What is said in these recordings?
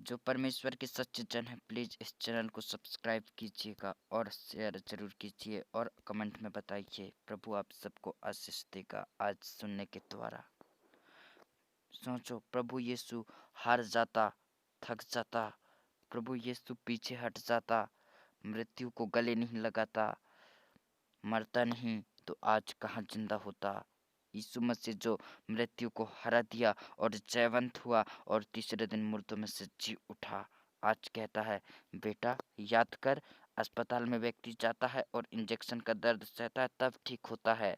जो परमेश्वर के सच्चे जन है, प्लीज़ इस चैनल को सब्सक्राइब कीजिएगा और शेयर ज़रूर कीजिए और कमेंट में बताइए। प्रभु आप सबको आशीष देगा आज सुनने के द्वारा। सोचो, प्रभु यीशु हार जाता, थक जाता, प्रभु यीशु पीछे हट जाता, मृत्यु को गले नहीं लगाता, मरता नहीं, तो आज कहाँ जिंदा होता। यीशु मसीह जो मृत्यु को हरा दिया और जयवंत हुआ और तीसरे दिन मुर्दों में से जी उठा, आज कहता है, बेटा याद कर, अस्पताल में व्यक्ति जाता है और इंजेक्शन का दर्द सहता है, तब ठीक होता है।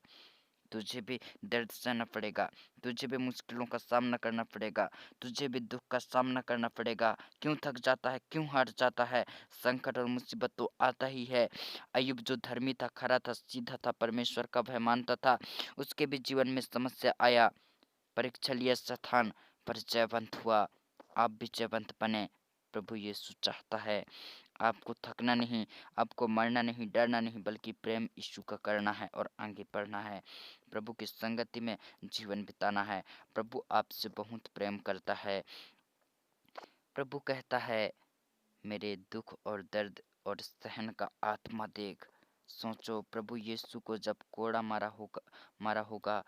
तुझे भी दर्द सहना पड़ेगा, तुझे भी मुश्किलों का सामना करना पड़ेगा, तुझे भी दुख का सामना करना पड़ेगा। क्यों थक जाता है, क्यों हार जाता है? संकट और मुसीबत तो आता ही है। अयुब जो धर्मी था, खरा था, सीधा था, परमेश्वर का भय मानता था, उसके भी जीवन में समस्या आया, परीक्षा लिया शैतान, पर जयवंत हुआ। आप भी जयवंत बने। प्रभु यीशु चाहता है आपको थकना नहीं, आपको मरना नहीं, डरना नहीं, बल्कि प्रेम यीशु का करना है और आगे बढ़ना है। प्रभु की संगति में जीवन बिताना है। प्रभु आपसे बहुत प्रेम करता है। प्रभु कहता है, मेरे दुख और दर्द और सहन का आत्मा देख। सोचो, प्रभु यीशु को जब कोड़ा मारा होगा,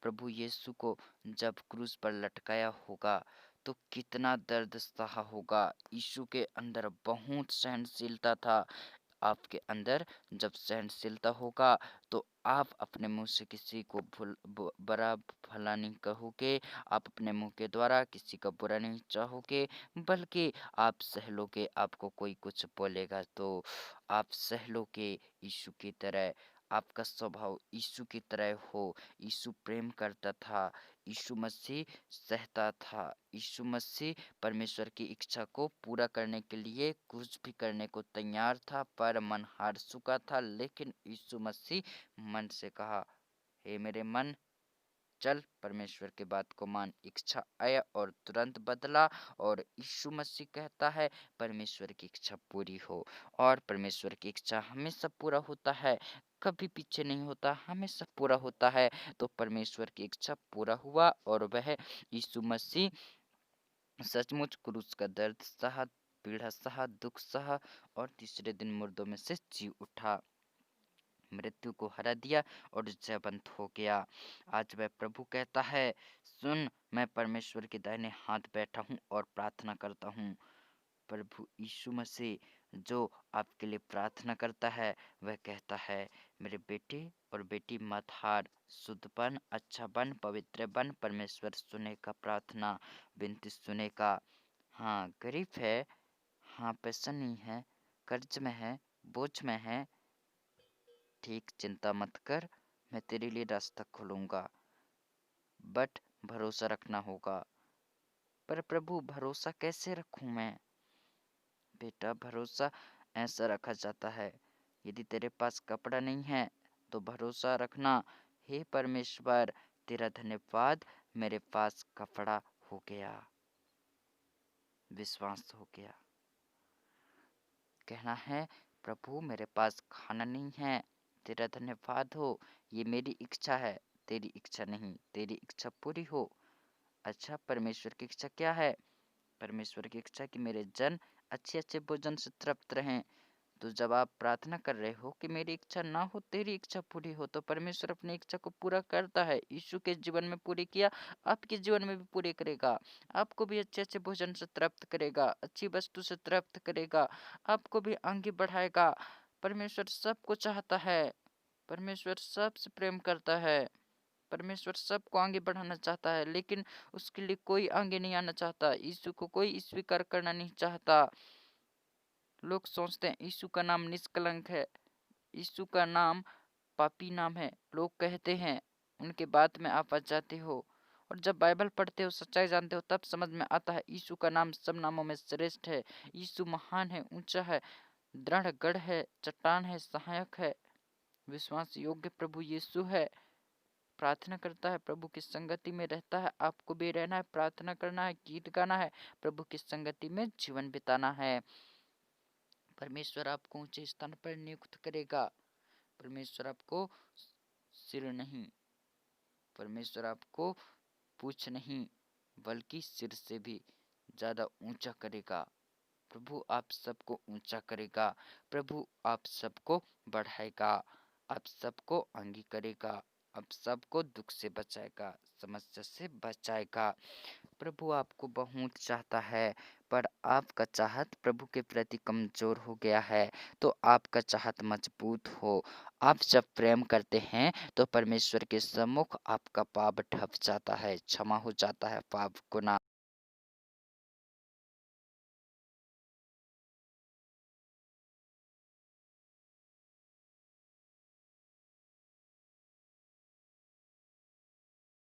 प्रभु यीशु को जब क्रूस पर लटकाया होगा, तो कितना दर्द सहा होगा। यीशु के अंदर बहुत सहनशीलता था। आपके अंदर जब सहनशीलता होगा, तो आप अपने मुंह से किसी को बड़ा भला नहीं कहोगे, आप अपने मुंह के द्वारा किसी का बुरा नहीं चाहोगे, बल्कि आप सह लोगे। आपको कोई कुछ बोलेगा तो आप सह लोगे यीशु की तरह। आपका स्वभाव यीशु की तरह हो। यीशु प्रेम करता था, यीशु मसीह सहता था, यीशु मसीह परमेश्वर की इच्छा को पूरा करने के लिए कुछ भी करने को तैयार था, पर मन हार चुका था। लेकिन यीशु मसीह मन से कहा, हे मेरे मन, चल परमेश्वर के बात को मान। इच्छा आया और तुरंत बदला। और यीशु मसीह कहता है, परमेश्वर की इच्छा पूरी हो। और परमेश्वर की इच्छा हमेशा पूरा होता है, कभी पीछे नहीं होता, हमेशा पूरा होता है। तो परमेश्वर की इच्छा पूरा हुआ और वह यीशु मसीह सचमुच क्रूस का दर्द सहा, पीड़ा सहा, दुख सहा और तीसरे दिन मुर्दों में से जी उठा, मृत्यु को हरा दिया और जयवंत हो गया। आज वह प्रभु कहता है, सुन, मैं परमेश्वर के दाहिने हाथ बैठा हूँ और प्रार्थना करता हूँ। प्रभु यीशु मसीह जो आपके लिए प्रार्थना करता है, वह कहता है, मेरे बेटे और बेटी मत हार, शुद्ध बन, अच्छा बन, पवित्र बन, परमेश्वर सुनेगा प्रार्थना, विनती सुनेगा। हाँ, गरीब है, हाँ पैसा नहीं है, कर्ज में है, बोझ में है, ठीक, चिंता मत कर, मैं तेरे लिए रास्ता खोलूंगा, बट भरोसा रखना होगा। पर प्रभु भरोसा कैसे रखूं मैं? बेटा, भरोसा ऐसा रखा जाता है, यदि तेरे पास कपड़ा नहीं है तो भरोसा रखना, हे परमेश्वर तेरा धन्यवाद, मेरे पास कपड़ा हो गया, विश्वास हो गया। कहना है, प्रभु मेरे पास खाना नहीं है, तेरा धन्यवाद हो, ये मेरी इच्छा है, तेरी इच्छा नहीं, तेरी इच्छा पूरी हो। अच्छा, परमेश्वर की इच्छा क्या है? परमेश्वर की इच्छा कि मेरे जन अच्छे अच्छे भोजन से तृप्त रहें। तो जब आप प्रार्थना कर रहे हो कि मेरी इच्छा ना हो, तेरी इच्छा पूरी हो, तो परमेश्वर अपनी इच्छा को पूरा करता है। यीशु के जीवन में पूरी किया, आपके जीवन में भी पूरी करेगा। आपको भी अच्छे अच्छे भोजन से तृप्त करेगा, अच्छी वस्तु से तृप्त करेगा, आपको भी आगे बढ़ाएगा। परमेश्वर सबको चाहता है, परमेश्वर सबसे प्रेम करता है, परमेश्वर सबको आगे बढ़ाना चाहता है, लेकिन उसके लिए कोई आगे नहीं आना चाहता। यीशु को कोई स्वीकार करना नहीं चाहता। लोग सोचते हैं यीशु का नाम निष्कलंक है, यीशु का नाम पापी नाम है। लोग कहते हैं, उनके बात में आप आ जाते हो, और जब बाइबल पढ़ते हो, सच्चाई जानते हो, तब समझ में आता है यीशु का नाम सब नामों में श्रेष्ठ है। यीशु महान है, ऊंचा है, दृढ़ गढ़ है, चट्टान है, सहायक है, विश्वास योग्य प्रभु यीशु है। प्रार्थना करता है, प्रभु की संगति में रहता है। आपको भी रहना है, प्रार्थना करना है, गीत गाना है, प्रभु की संगति में जीवन बिताना है। परमेश्वर आपको ऊंचे स्थान पर नियुक्त करेगा। परमेश्वर आपको सिर नहीं, परमेश्वर आपको पूछ नहीं, बल्कि सिर से भी ज़्यादा ऊंचा करेगा। प्रभु आप सबको ऊंचा करेगा। प्रभु आप सबको बढ़ाएगा। आप सबको आगे करेगा। आप सबको दुख से बचाएगा, समस्या से बचाएगा। प्रभु आपको बहुत चाहता है, पर आपका चाहत प्रभु के प्रति कमजोर हो गया है। तो आपका चाहत मजबूत हो। आप जब प्रेम करते हैं तो परमेश्वर के सम्मुख आपका पाप ढप जाता है, क्षमा हो जाता है पाप गुनाह।